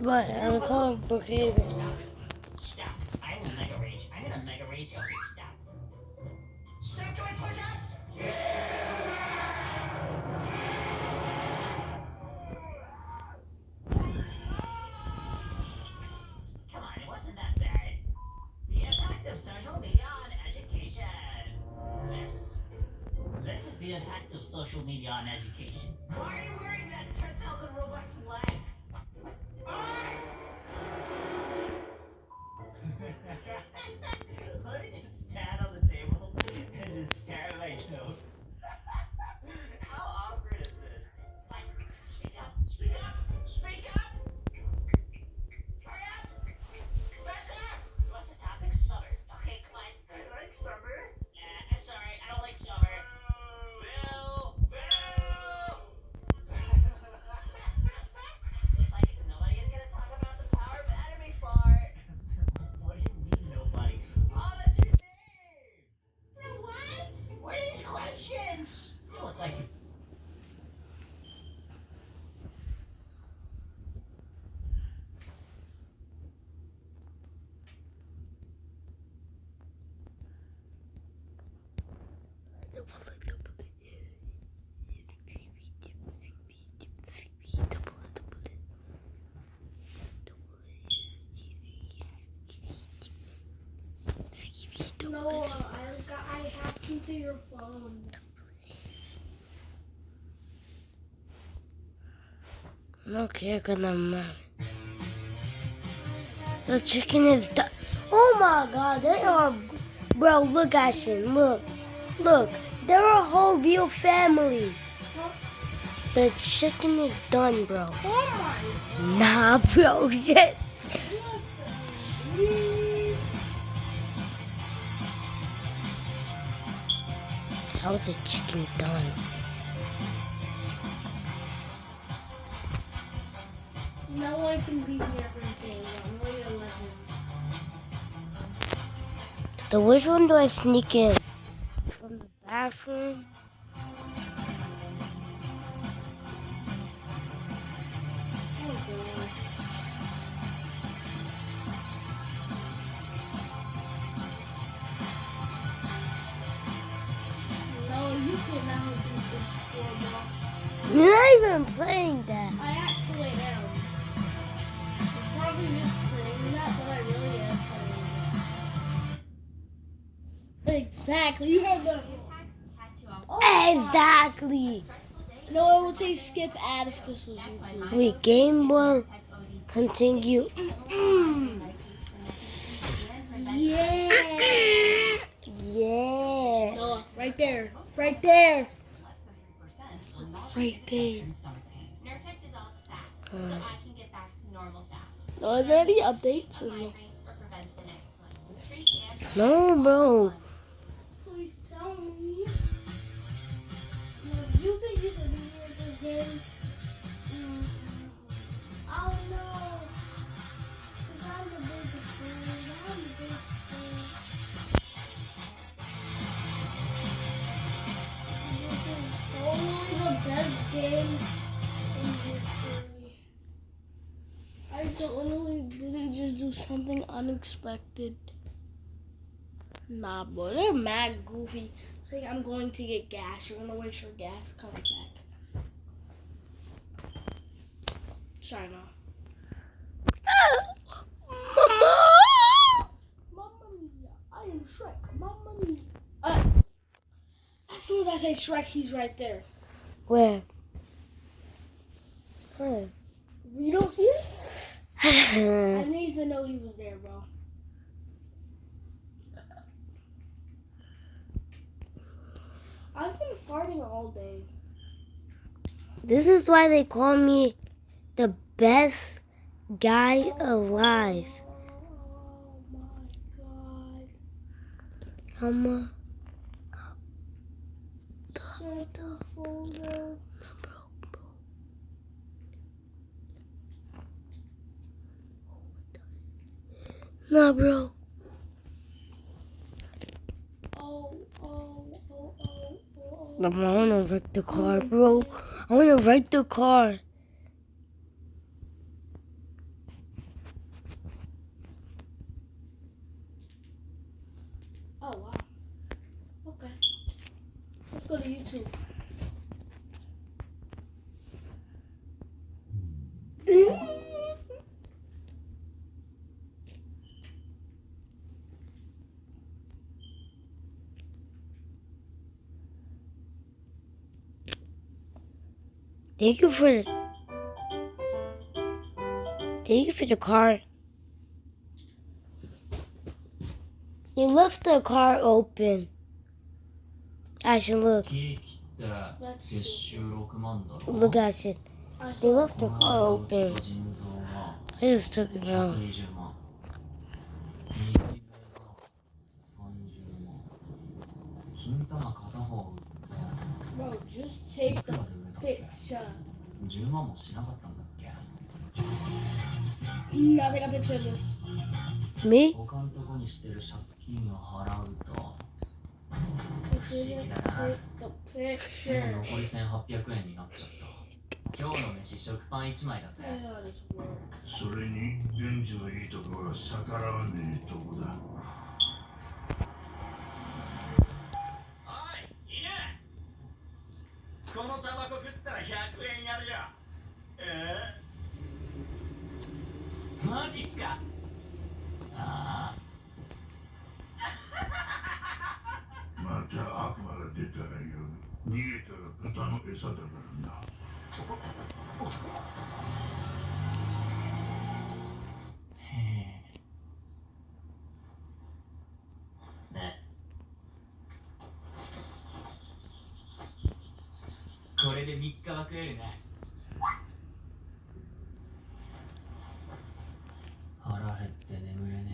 But I'm called Brookhaven. Stop. I will mega rage. I'm gonna mega rage. Okay, stop. Stop doing push-ups! Come on, it wasn't that bad. The impact of social media on education. This is the impact of social media on education. Why are you wearing that 10,000 Robux leg? Let me just stand on the table and just stare at my notes. How awkward is this? Like, speak up, speak up, speak up! Hurry up! Faster! What's the topic? Summer. Okay, come on. I like summer. I'm sorry, I don't like summer. Bill! Bill! Looks like nobody is gonna talk about the power of enemy fart. What do you mean nobody? Oh, that's your name! No, what? What are these questions? You look like you. No, I hacked into your phone. Okay, gonna. The chicken is done. Oh my god, they are. Bro, look, Ashton, look. Look, they're a whole real family. The chicken is done, bro. Oh my Nah, bro, shit. jeez. How's the chicken done? No one can beat me at everything. I'm really a legend. So which one do I sneak in? From the bathroom? Oh god. No, you cannot beat this score, bro. You're not even playing that. I actually am. I'm probably just saying that, but I really am playing this. Exactly. You have the. Oh my Exactly. God. No, I would say skip ad if this was YouTube. Wait, game will continue. Yeah. Yeah. No, right there. Right there. Right there. Nurtec dissolves fast, so I can get back to normal fast. No, are there any updates? Or no? Migraine or prevent the next one. Treat and No, bro. Please tell me. You think you can win this game? I don't know. Because I'm the biggest fan. I'm the biggest fan. This is totally the best game in history. I totally didn't just do something unexpected. Nah, boy, they're mad goofy. Say I'm going to get gas. You're gonna waste your gas. Come back. China. Mamma mia! I am Shrek. Mamma mia! As soon as I say Shrek, he's right there. Where? Where? You don't see it? I didn't even know he was there, bro. I've been farting all day. This is why they call me the best guy alive. Oh my god. Come on. Center folder. Nah, bro. Oh. I wanna wreck the car, bro. I wanna wreck the car. go to YouTube. Thank you for the car. You left the car open. Ashton, look. ケーキって月収6万だろ Look, Ashton. I They saw left the car open. 腎臓が I just took it out. 120万右目が30万金玉片方売って Bro, just い take く the らで売れたっけ picture. 10万もしなかったんだっけ Now take a picture of this. Me? 他のとこにしてる借金を払うと Take the もう picture. 残り1800円になっちゃった今日の飯食パン1枚だぜ I know this word. それにレンジのいいとこは逆らわねえとこだ。おい犬このタバコ食ったら100円やるよマジっすかあまた悪魔が出たらよ。逃げたら豚の餌だからな。へえねこれで3日は食えるね腹減って眠れね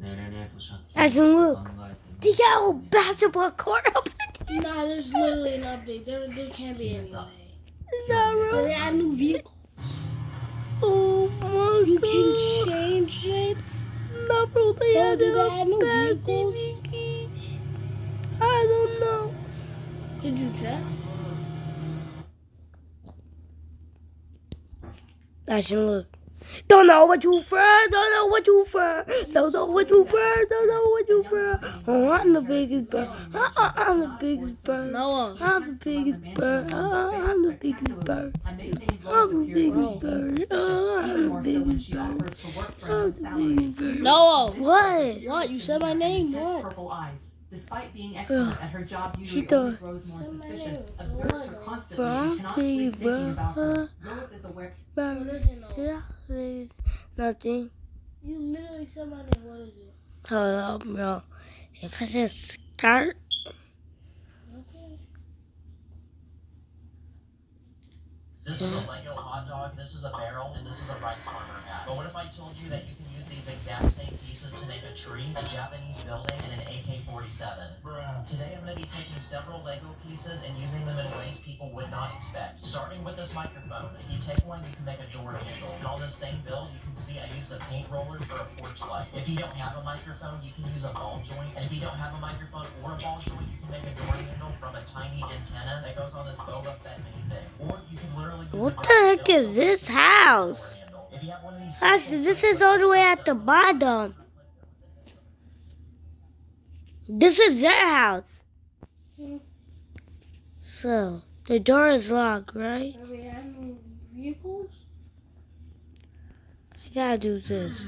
え寝れねえと借金 Ashton, look. 考えて They got a whole basketball court open. Nah, there's literally an update. There can't be any way. No, But they add new vehicles. Oh my You can change it. No, bro, they Bro, had did they a add new bad vehicles? TV. I don't know. Could you check? Ashton, look. Don't know what you for, don't know what you for, don't know what you for, don't know what you for. Oh, I'm the biggest bird. I'm the biggest bird. Noah. I'm the biggest bird. I'm the biggest bird. I'm the biggest bird. I'm the biggest bird. I'm the biggest bird. Noah. What? What? You said my name. What? Purple eyes. Despite being excellent at her job, She Yuri only thought- grows more Say my suspicious, name. observes her constantly, Bro, and cannot sleep bro. thinking about her. Lilith is aware. What is it, Noah? Yeah, there's nothing. You literally said my name. What is it? Hold up, bro. If I just start, Okay. This is a Lego hot dog, this is a barrel, and this is a rice farmer hat. But what if I told you that you can use these exact same pieces to make a tree, a Japanese building, and an AK-47? Today I'm going to be taking several Lego pieces and using them in ways people would not expect. Starting with this microphone. If you take one, you can make a door handle. And on this same build, you can see I used a paint roller for a porch light. If you don't have a microphone, you can use a ball joint. And if you don't have a microphone or a ball joint, you can make a door handle from a tiny antenna that goes on this Boba Fett minifig. Or you can literally use what a the heck is this house? if you have one of these Actually, this is all the way at the bottom. This is their house. So, the door is locked, right? Are we adding vehicles? I gotta do this.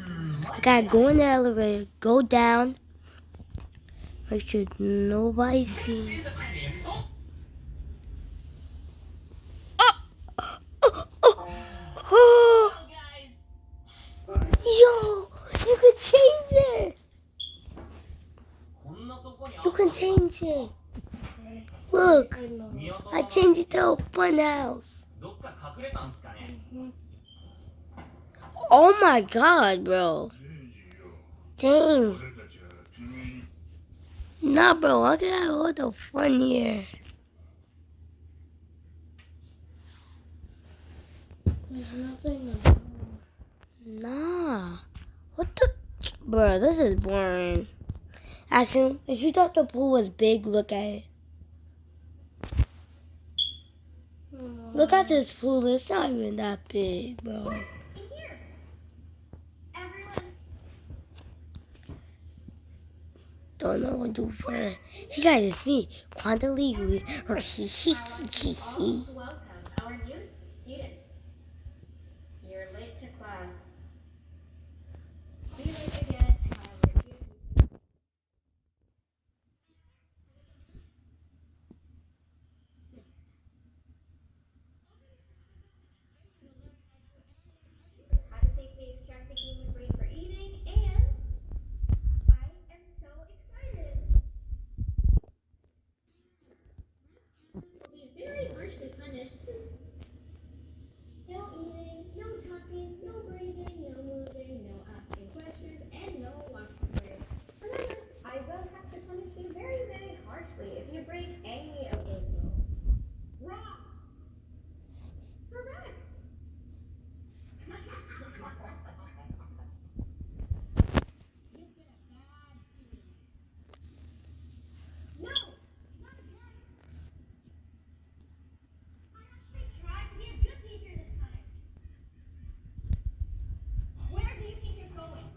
I gotta go in the elevator, go down, make sure nobody sees. Yo, you can change it. You can change it. Look, I know. I changed it to a fun house. どっか隠れたんすかね Oh my god, bro. レンジよ。 Dang. 俺たちは君 Nah, bro, I got all the fun here. There's nothing to do. Nah. What the? Bro, this is boring. Ashton, if you thought the pool was big, look at it. Look at this pool. It's not even that big, bro. In here. Everyone. don't know what to do for it. Hey guys, it's me, Quanta Lee. Or Welcome, our newest student. You're late to class. Be late again, however, you how to safely extract the human brain for eating, and I am so excited. Will be very harshly punished. No eating, no talking, no breathing, no moving, no asking questions, and no washing breaks. Remember, I will have to punish you very, very harshly if you break any of those rules. Wrong. Correct. You've been a bad student. No, not again. I actually tried to be a good teacher this time. Where do you think you're going?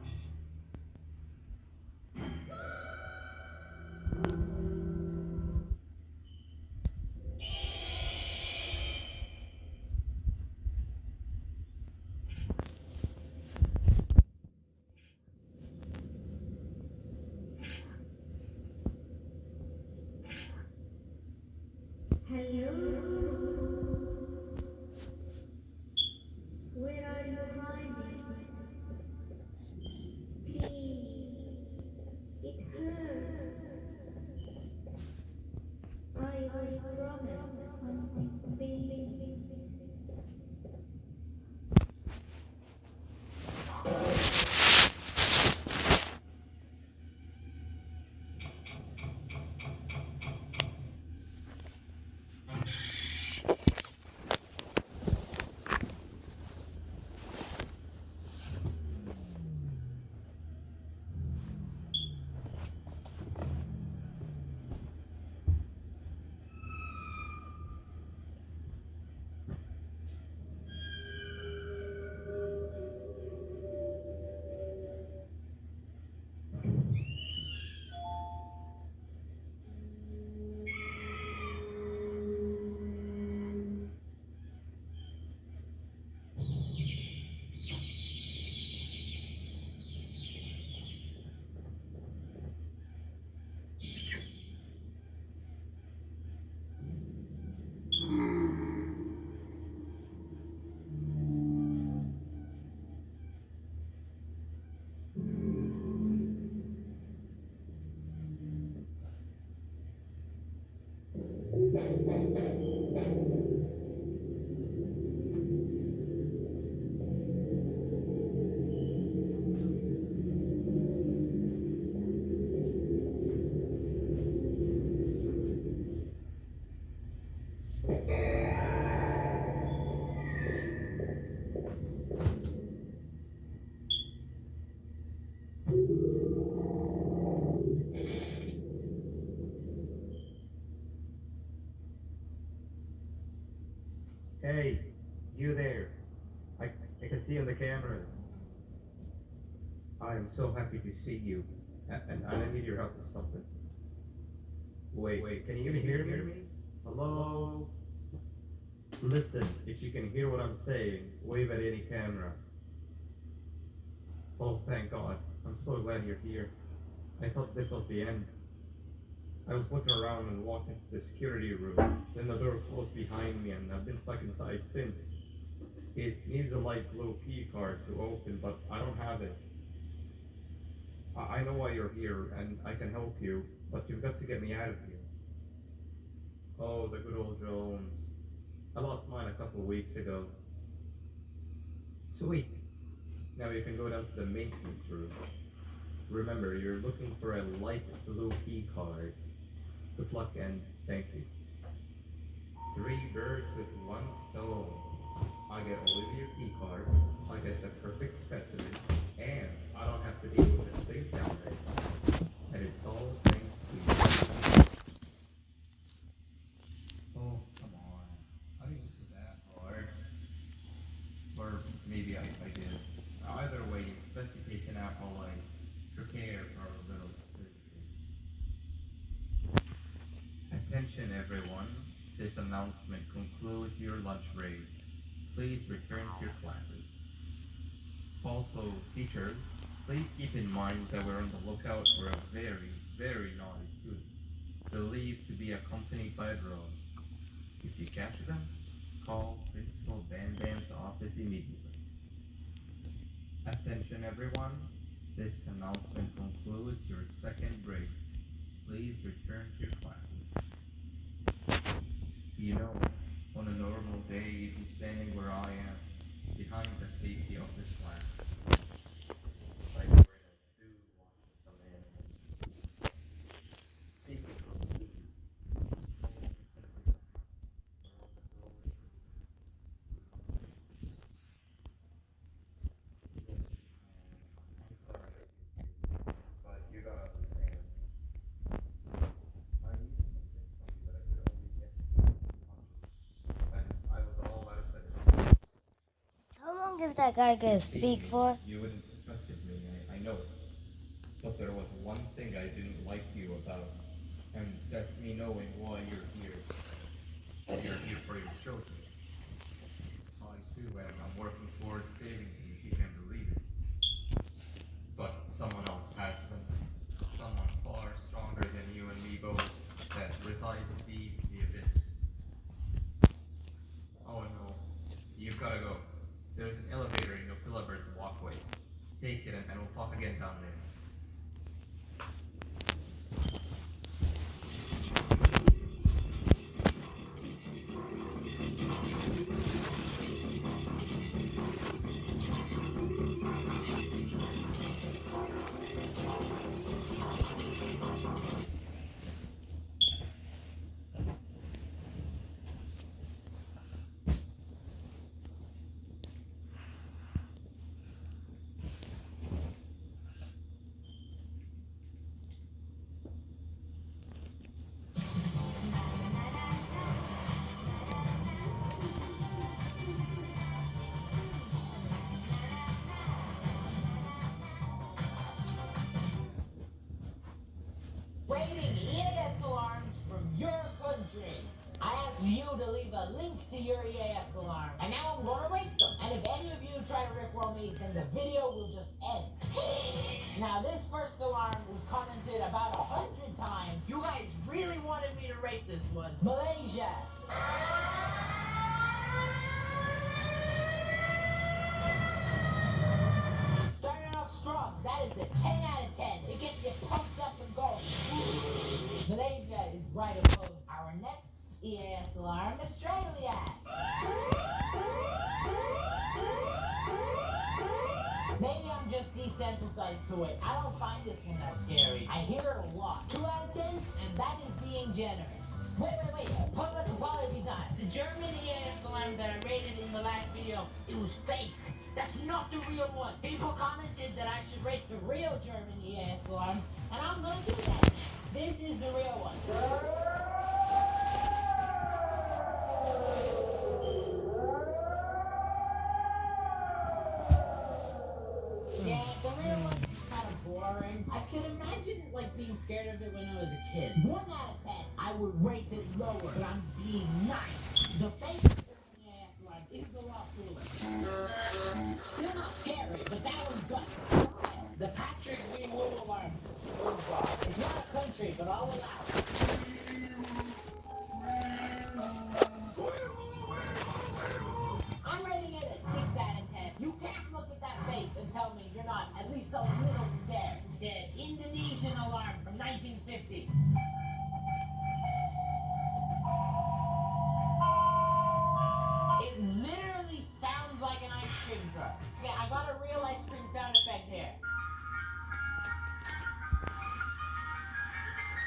Hello? Where are you hiding? Please. It hurts. I was promised something big. Hey, you there. I can see on the cameras. I am so happy to see you. And I need your help with something. Wait, can you even hear me? Hello? Listen, if you can hear what I'm saying, wave at any camera. Oh, thank God. I'm so glad you're here. I thought this was the end. I was looking around and walked into the security room. Then the door closed behind me and I've been stuck inside since. It needs a light blue key card to open, but I don't have it. I know why you're here and I can help you, but you've got to get me out of here. Oh, the good old Jones. I lost mine a couple of weeks ago. Sweet. Now you can go down to the maintenance room. Remember, you're looking for a light blue key card. Good luck and thank you. 3 birds with 1 stone. I get all of your key cards, I get the perfect specimen, and I don't have to deal with a thing down there. And it's all thanks to you. Oh, come on. I didn't use it that hard. Or maybe I did. Either way, it's best you take an apple and prepare for a little surgery. Attention everyone, this announcement concludes your lunch break. Please return to your classes. Also, teachers, please keep in mind that we're on the lookout for a very, very naughty student, believed to be accompanied by a drone. If you catch them, call Principal Bam Bam's office immediately. Attention everyone, this announcement concludes your second break. Please return to your classes. You know, on a normal day, you'd be standing where I am, behind the safety of this class. Like we're in a zoo watching some animals. Speaking of zoo, I'm sorry, but you gotta understand. I needed something from you that I could only get and I was all out of it. How long is that guy gonna speak for? You wouldn't have trusted me, I know it. But there was one thing I didn't like you about, and that's me knowing why you're here. You're here for your children. I too am working towards saving them, if you can believe it. But someone else has them. Someone far stronger than you and me both, that resides deep in the abyss. Oh no, you've gotta go. There's an elevator in Nopila Bird's walkway. Take it and we'll talk again down there. Rating EAS alarms from your country. I asked you to leave a link to your EAS alarm, and now I'm gonna rate them. And if any of you try to rickroll me, then the video will just end. Now this first alarm was commented about 100 times. You guys really wanted me to rate this one. Malaysia. Starting off strong, that is a 10 out of 10. It gets you pumped up and going. Malaysia is right above our next EAS alarm, Australia. Maybe I'm just desensitized to it. I don't find this one that scary. I hear it a lot. 2 out of 10, and that is being generous. Wait. Public apology time. The German EAS alarm that I rated in the last video, it was fake. That's not the real one. People commented that I should rate the real German EAS alarm, and I'm gonna do that now. This is the real one. Yeah, the real one is kind of boring. I could imagine like being scared of it when I was a kid. 1 out of 10. I would rate it lower, but I'm being nice. The fake EAS alarm is a lot cooler. Still not scary, but that one's good. The Patrick V. Wood alarm. It's not a country, but I'll allow it. I'm rating it a 6 out of 10. You can't look at that face and tell me you're not at least a little scared. The Indonesian alarm from 1950. It literally sounds like an ice cream truck. Yeah, I got a real ice cream sound effect here.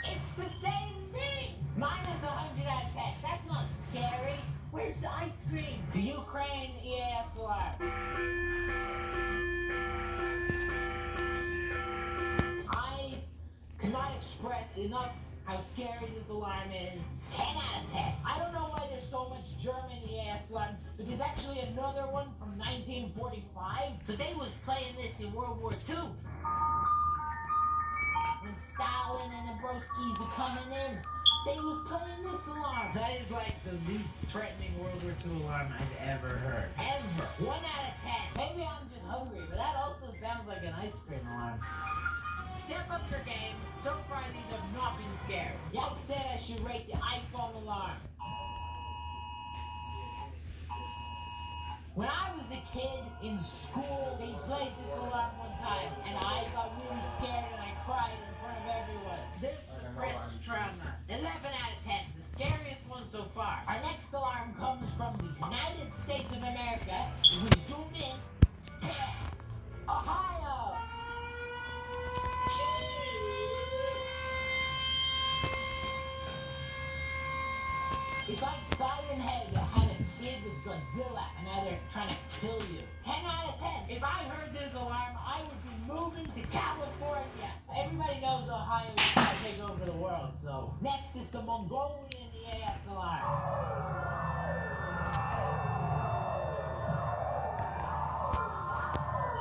It's the same thing! Minus 100 out of 10. That's not scary. Where's the ice cream? The Ukraine EAS alarm. I cannot express enough how scary this alarm is. 10 out of 10. I don't know why there's so much German EAS alarms, but there's actually another one from 1945. So they was playing this in World War II. When Stalin and the Broskis are coming in, They was playing this alarm. That is like the least threatening World War II alarm I've ever heard. Ever. 1 out of 10. Maybe I'm just hungry, but that also sounds like an ice cream alarm. Step up your game. So far, these have not been scared. Yike said I should rate the iPhone alarm. When I was a kid in school, they played this alarm one time, and I got really scared and I cried in front of everyone. There's suppressed trauma. 11 out of 10, the scariest one so far. Our next alarm comes from the United States of America. We zoom in. Ohio! It's like Siren Head that had a kid with Godzilla, and now they're trying to kill you. 10 out of 10. If I heard this alarm, I would be moving to California. Everybody knows Ohio is trying to take over the world, so. Next is the Mongolian EAS alarm.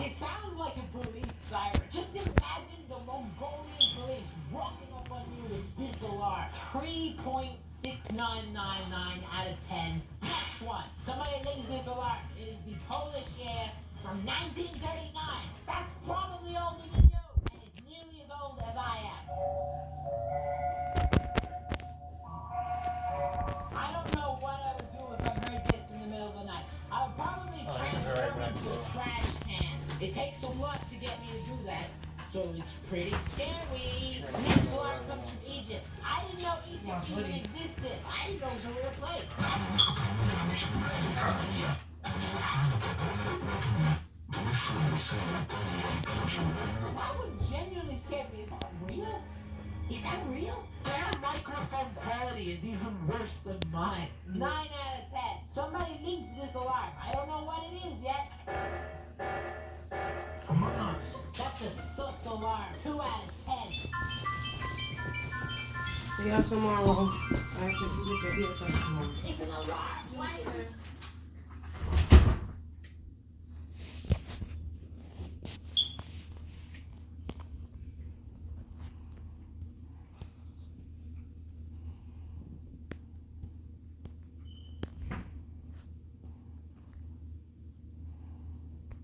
It sounds like a police siren. Just imagine the Mongolian police rocking up on you with this alarm. 3.6999 out of 10. Next one. Somebody leaves this alarm. It is the Polish EAS from 1939. That's probably older than you, and it's nearly as old as I am. I don't know what I would do if I heard this in the middle of the night. I would probably transform into a trash can. It takes a lot to get me to do that, so it's pretty scary. Next alarm comes from Egypt. I didn't know Egypt even existed. I didn't know it was a real place. That would genuinely scare me. Is that real? Is that real? Their microphone quality is even worse than mine. 9 out of 10. Somebody leaked this alarm. I don't know what it is yet. Among Us. That's a sus alarm. 2 out of 10. See y'all tomorrow. I have to get your ears tomorrow. It's an alarm. Later.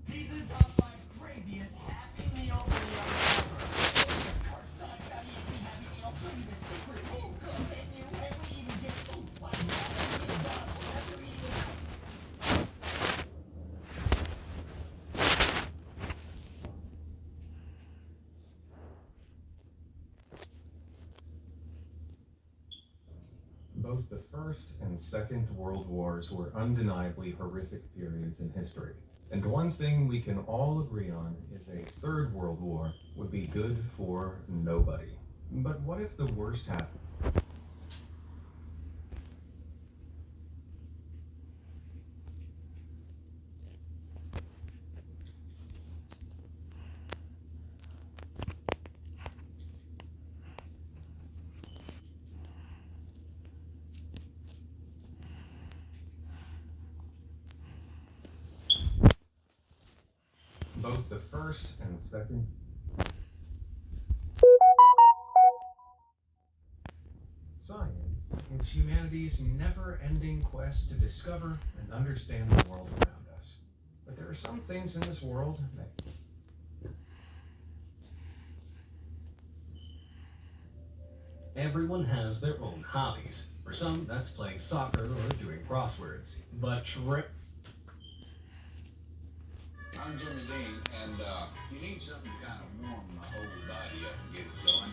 Season top 5 crazy and happy meal for the Both the First and Second World Wars were undeniably horrific periods in history. And one thing we can all agree on is a Third World War would be good for nobody. But what if the worst happened? Both the First and Second. Science is humanity's never-ending quest to discover and understand the world around us. But there are some things in this world that Everyone has their own hobbies. For some, that's playing soccer or doing crosswords. But I'm Jimmy Dean, and you need something to kind of warm the whole body up and get it going.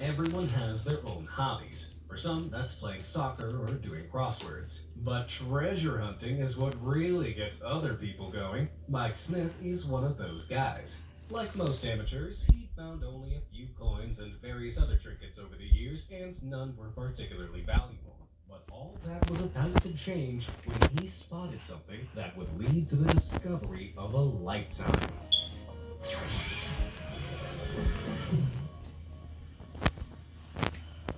Everyone has their own hobbies. For some, that's playing soccer or doing crosswords. But treasure hunting is what really gets other people going. Mike Smith is one of those guys. Like most amateurs, he found only a few coins and various other trinkets over the years, and none were particularly valuable. But all that was about to change when he spotted something that would lead to the discovery of a lifetime.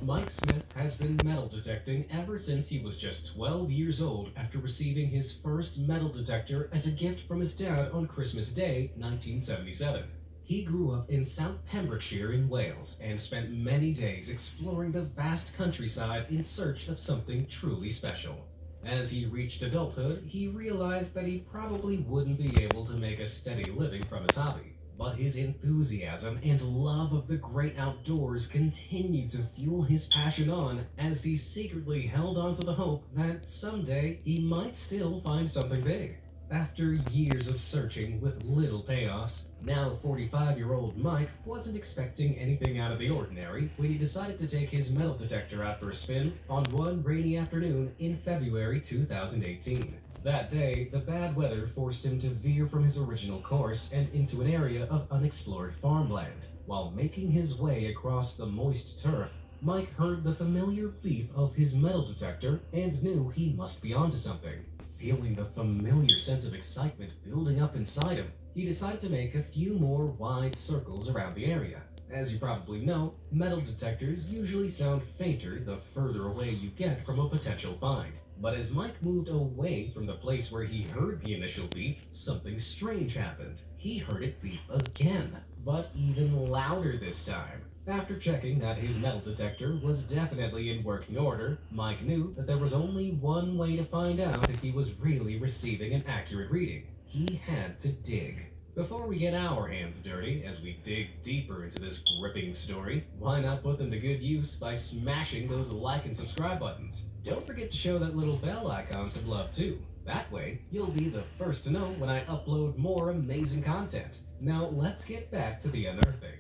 Mike Smith has been metal detecting ever since he was just 12 years old after receiving his first metal detector as a gift from his dad on Christmas Day, 1977. He grew up in South Pembrokeshire in Wales and spent many days exploring the vast countryside in search of something truly special. As he reached adulthood, he realized that he probably wouldn't be able to make a steady living from his hobby. But his enthusiasm and love of the great outdoors continued to fuel his passion on as he secretly held on to the hope that someday he might still find something big. After years of searching with little payoffs, now 45-year-old Mike wasn't expecting anything out of the ordinary when he decided to take his metal detector out for a spin on one rainy afternoon in February 2018. That day, the bad weather forced him to veer from his original course and into an area of unexplored farmland. While making his way across the moist turf, Mike heard the familiar beep of his metal detector and knew he must be onto something. Feeling the familiar sense of excitement building up inside him, he decided to make a few more wide circles around the area. As you probably know, metal detectors usually sound fainter the further away you get from a potential find. But as Mike moved away from the place where he heard the initial beep, something strange happened. He heard it beep again, but even louder this time. After checking that his metal detector was definitely in working order, Mike knew that there was only one way to find out if he was really receiving an accurate reading. He had to dig. Before we get our hands dirty as we dig deeper into this gripping story, why not put them to good use by smashing those like and subscribe buttons? Don't forget to show that little bell icon some love too. That way, you'll be the first to know when I upload more amazing content. Now let's get back to the unearthing.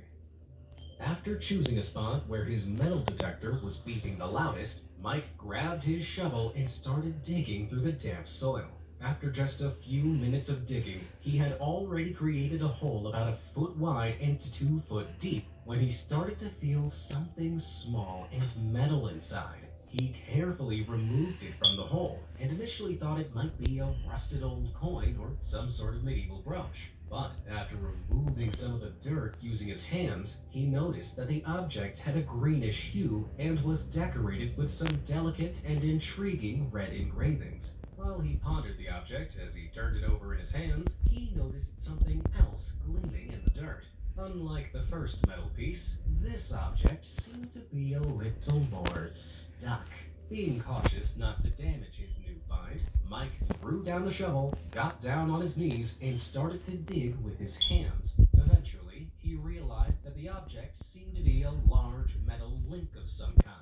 After choosing a spot where his metal detector was beeping the loudest, Mike grabbed his shovel and started digging through the damp soil. After just a few minutes of digging, he had already created a hole about 1 foot wide and 2 foot deep when he started to feel something small and metal inside. He carefully removed it from the hole and initially thought it might be a rusted old coin or some sort of medieval brooch. But after removing some of the dirt using his hands, he noticed that the object had a greenish hue and was decorated with some delicate and intriguing red engravings. While he pondered the object as he turned it over in his hands, he noticed something else gleaming in the dirt. Unlike the first metal piece, this object seemed to be a little more stuck. Being cautious not to damage his new find, Mike threw down the shovel, got down on his knees, and started to dig with his hands. Eventually, he realized that the object seemed to be a large metal link of some kind.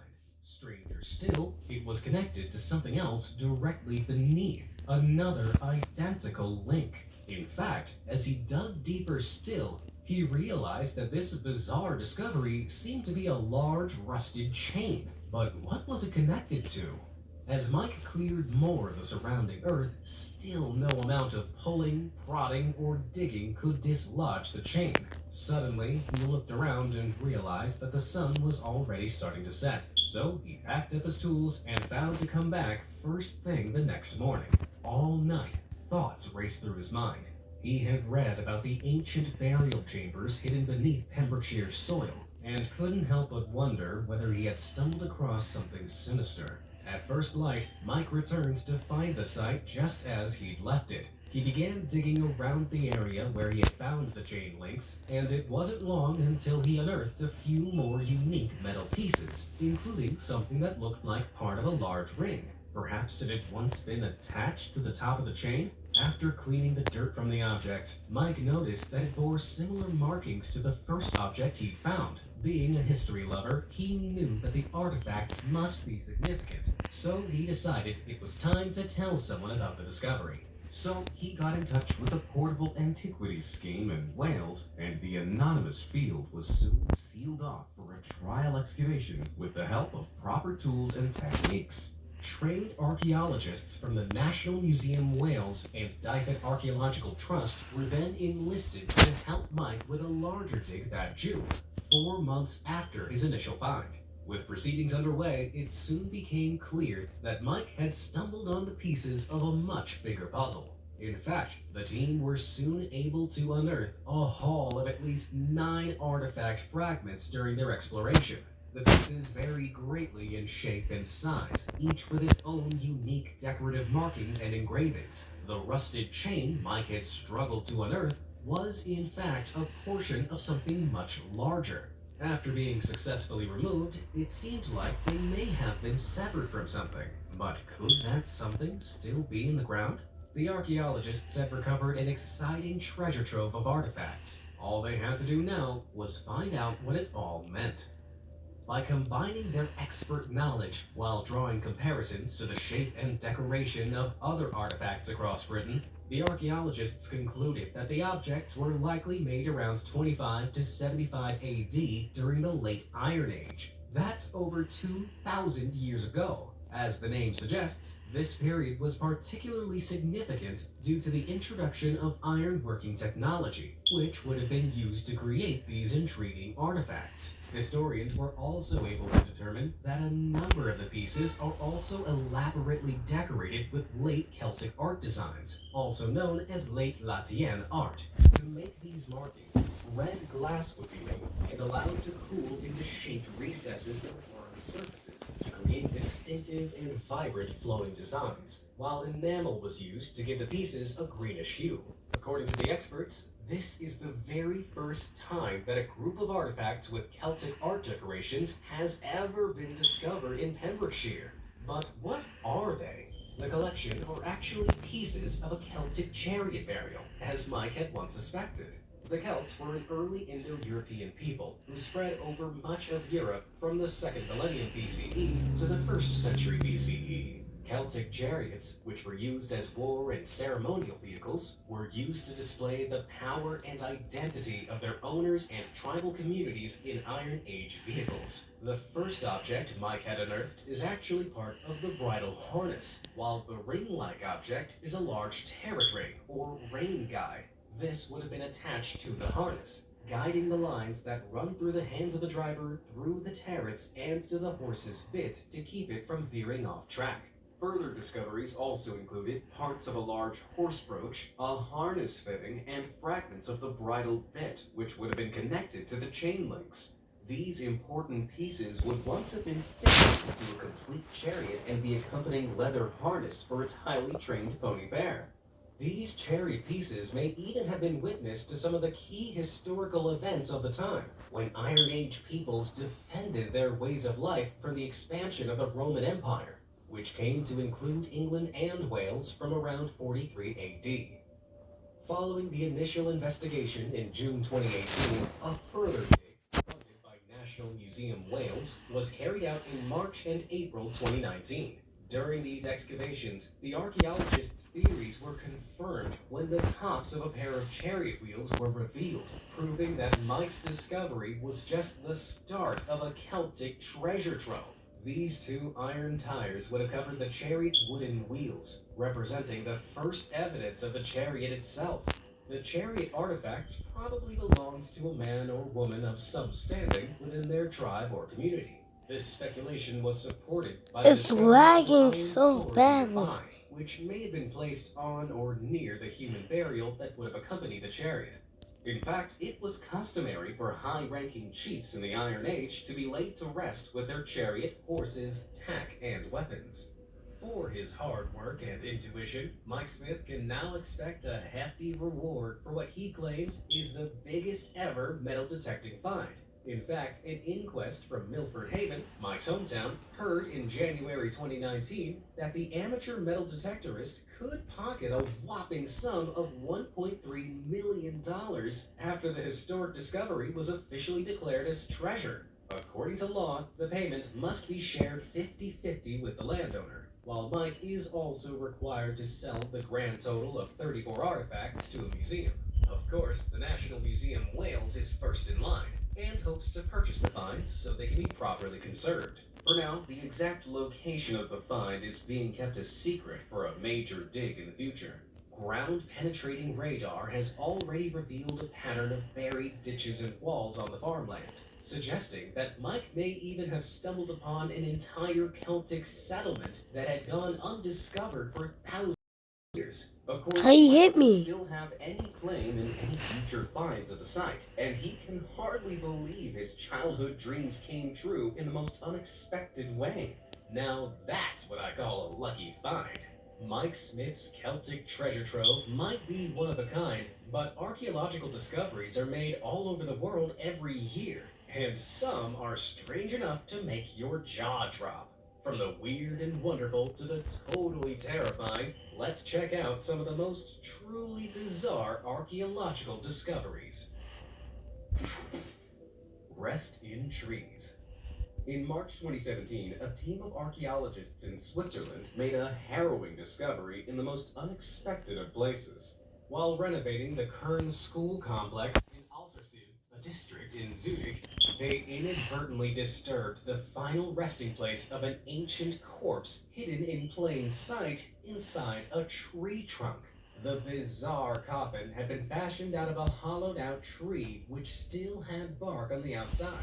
Stranger still, it was connected to something else directly beneath, another identical link. In fact, as he dug deeper still, he realized that this bizarre discovery seemed to be a large rusted chain. But what was it connected to? As Mike cleared more of the surrounding earth, still no amount of pulling, prodding, or digging could dislodge the chain. Suddenly, he looked around and realized that the sun was already starting to set. So he packed up his tools and vowed to come back first thing the next morning. All night, thoughts raced through his mind. He had read about the ancient burial chambers hidden beneath Pembrokeshire soil, and couldn't help but wonder whether he had stumbled across something sinister. At first light, Mike returned to find the site just as he'd left it. He began digging around the area where he had found the chain links, and it wasn't long until he unearthed a few more unique metal pieces, including something that looked like part of a large ring. Perhaps it had once been attached to the top of the chain? After cleaning the dirt from the object, Mike noticed that it bore similar markings to the first object he'd found. Being a history lover, he knew that the artifacts must be significant, so he decided it was time to tell someone about the discovery. So he got in touch with the Portable Antiquities Scheme in Wales, and the anonymous field was soon sealed off for a trial excavation with the help of proper tools and techniques. Trained archaeologists from the National Museum Wales and Dyfed Archaeological Trust were then enlisted to help Mike with a larger dig that June, 4 months after his initial find. With proceedings underway, it soon became clear that Mike had stumbled on the pieces of a much bigger puzzle. In fact, the team were soon able to unearth a haul of at least 9 artifact fragments during their exploration. The pieces vary greatly in shape and size, each with its own unique decorative markings and engravings. The rusted chain Mike had struggled to unearth was, in fact, a portion of something much larger. After being successfully removed, it seemed like they may have been severed from something. But could that something still be in the ground? The archaeologists had recovered an exciting treasure trove of artifacts. All they had to do now was find out what it all meant. By combining their expert knowledge while drawing comparisons to the shape and decoration of other artifacts across Britain, the archaeologists concluded that the objects were likely made around 25 to 75 AD during the Late Iron Age. That's over 2,000 years ago. As the name suggests, this period was particularly significant due to the introduction of iron-working technology, which would have been used to create these intriguing artifacts. Historians were also able to determine that a number of the pieces are also elaborately decorated with late Celtic art designs, also known as late Latian art. To make these markings, red glass would be made and allowed to cool into shaped recesses of bronze surfaces to create distinctive and vibrant flowing designs, while enamel was used to give the pieces a greenish hue. According to the experts, this is the very first time that a group of artifacts with Celtic art decorations has ever been discovered in Pembrokeshire. But what are they? The collection are actually pieces of a Celtic chariot burial, as Mike had once suspected. The Celts were an early Indo-European people who spread over much of Europe from the 2nd millennium BCE to the 1st century BCE. Celtic chariots, which were used as war and ceremonial vehicles, were used to display the power and identity of their owners and tribal communities in Iron Age vehicles. The first object Mike had unearthed is actually part of the bridle harness, while the ring-like object is a large terret ring, or rein guide. This would have been attached to the harness, guiding the lines that run through the hands of the driver, through the terrets, and to the horse's bit to keep it from veering off track. Further discoveries also included parts of a large horse brooch, a harness fitting, and fragments of the bridle bit, which would have been connected to the chain links. These important pieces would once have been fitted to a complete chariot and the accompanying leather harness for its highly trained pony bear. These chariot pieces may even have been witness to some of the key historical events of the time, when Iron Age peoples defended their ways of life from the expansion of the Roman Empire, which came to include England and Wales from around 43 AD. Following the initial investigation in June 2018, a further dig, funded by National Museum Wales, was carried out in March and April 2019. During these excavations, the archaeologists' theories were confirmed when the tops of a pair of chariot wheels were revealed, proving that Mike's discovery was just the start of a Celtic treasure trove. These two iron tires would have covered the chariot's wooden wheels, representing the first evidence of the chariot itself. The chariot artifacts probably belonged to a man or woman of some standing within their tribe or community. This speculation was supported by the It's discovery of lagging an iron so sword badly. nearby, which may have been placed on or near the human burial that would have accompanied the chariot. In fact, it was customary for high-ranking chiefs in the Iron Age to be laid to rest with their chariot, horses, tack, and weapons. For his hard work and intuition, Mike Smith can now expect a hefty reward for what he claims is the biggest ever metal detecting find. In fact, an inquest from Milford Haven, Mike's hometown, heard in January 2019 that the amateur metal detectorist could pocket a whopping sum of $1.3 million after the historic discovery was officially declared as treasure. According to law, the payment must be shared 50-50 with the landowner, while Mike is also required to sell the grand total of 34 artifacts to a museum. Of course, the National Museum Wales is first in line, and hopes to purchase the finds so they can be properly conserved. For now, the exact location of the find is being kept a secret for a major dig in the future. Ground-penetrating radar has already revealed a pattern of buried ditches and walls on the farmland, suggesting that Mike may even have stumbled upon an entire Celtic settlement that had gone undiscovered for thousands of years. years. Of course, He hit Mike doesn't me. still have any claim in any future finds at the site, and he can hardly believe his childhood dreams came true in the most unexpected way. Now that's what I call a lucky find. Mike Smith's Celtic treasure trove might be one of a kind, but archaeological discoveries are made all over the world every year, and some are strange enough to make your jaw drop. From the weird and wonderful to the totally terrifying, let's check out some of the most truly bizarre archaeological discoveries. Rest in trees. In March 2017, a team of archaeologists in Switzerland made a harrowing discovery in the most unexpected of places. While renovating the Kern School complex in Alsersee, a district in Zurich, they inadvertently disturbed the final resting place of an ancient corpse hidden in plain sight inside a tree trunk. The bizarre coffin had been fashioned out of a hollowed-out tree which still had bark on the outside.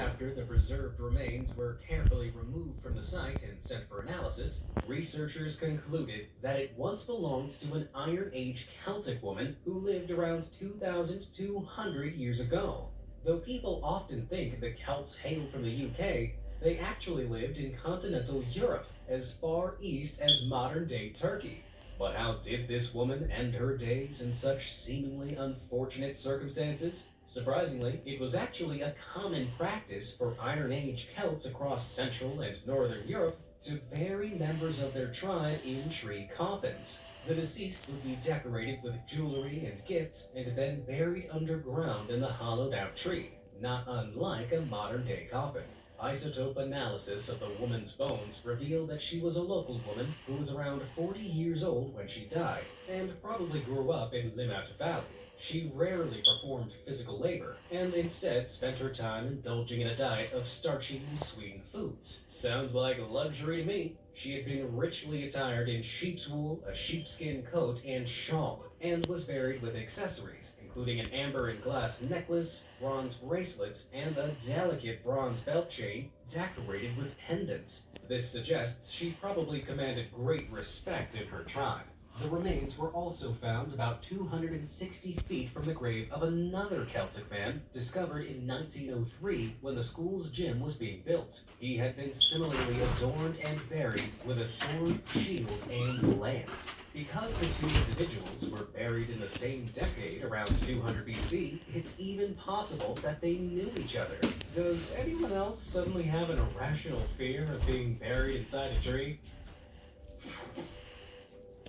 After the preserved remains were carefully removed from the site and sent for analysis, researchers concluded that it once belonged to an Iron Age Celtic woman who lived around 2,200 years ago. Though people often think the Celts hailed from the UK, they actually lived in continental Europe, as far east as modern-day Turkey. But how did this woman end her days in such seemingly unfortunate circumstances? Surprisingly, it was actually a common practice for Iron Age Celts across Central and Northern Europe to bury members of their tribe in tree coffins. The deceased would be decorated with jewelry and gifts and then buried underground in the hollowed-out tree, not unlike a modern-day coffin. Isotope analysis of the woman's bones revealed that she was a local woman who was around 40 years old when she died, and probably grew up in Limmat Valley. She rarely performed physical labor, and instead spent her time indulging in a diet of starchy and sweetened foods. Sounds like luxury to me. She had been richly attired in sheep's wool, a sheepskin coat, and shawl, and was buried with accessories, including an amber and glass necklace, bronze bracelets, and a delicate bronze belt chain decorated with pendants. This suggests she probably commanded great respect in her tribe. The remains were also found about 260 feet from the grave of another Celtic man discovered in 1903 when the school's gym was being built. He had been similarly adorned and buried with a sword, shield, and lance. Because the two individuals were buried in the same decade, around 200 BC, it's even possible that they knew each other. Does anyone else suddenly have an irrational fear of being buried inside a tree?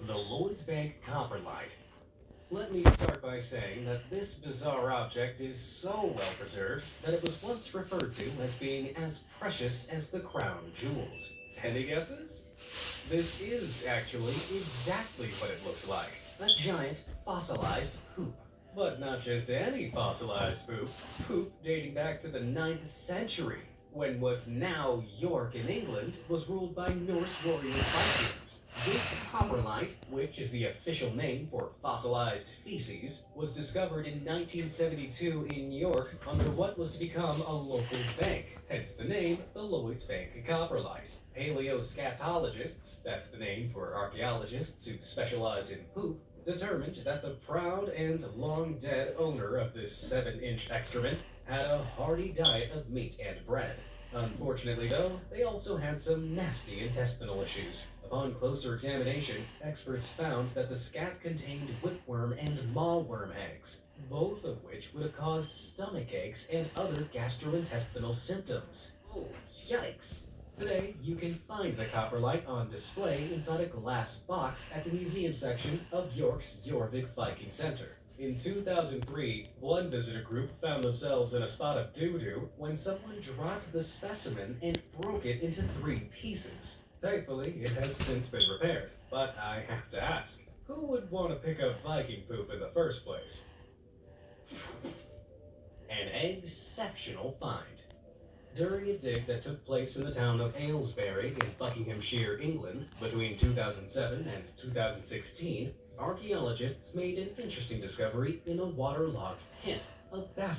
The Lloyds Bank Copperlight. Let me start by saying that this bizarre object is so well preserved that it was once referred to as being as precious as the crown jewels. Any guesses? This is actually exactly what it looks like. A giant fossilized poop. But not just any fossilized poop. Poop dating back to the 9th century, when what's now York in England was ruled by Norse warrior Vikings. This copperlight, which is the official name for fossilized feces, was discovered in 1972 in York under what was to become a local bank, hence the name, the Lloyds Bank Copperlight. Paleoscatologists, that's the name for archaeologists who specialize in poop, determined that the proud and long-dead owner of this 7-inch excrement had a hearty diet of meat and bread. Unfortunately, though, they also had some nasty intestinal issues. Upon closer examination, experts found that the scat contained whipworm and mawworm eggs, both of which would have caused stomach aches and other gastrointestinal symptoms. Oh, yikes! Today, you can find the copperlight on display inside a glass box at the museum section of York's Jorvik Viking Center. In 2003, one visitor group found themselves in a spot of doo-doo when someone dropped the specimen and broke it into 3 pieces. Thankfully, it has since been repaired, but I have to ask, who would want to pick up Viking poop in the first place? An exceptional find. During a dig that took place in the town of Aylesbury in Buckinghamshire, England, between 2007 and 2016, archaeologists made an interesting discovery in a waterlogged pit, a basket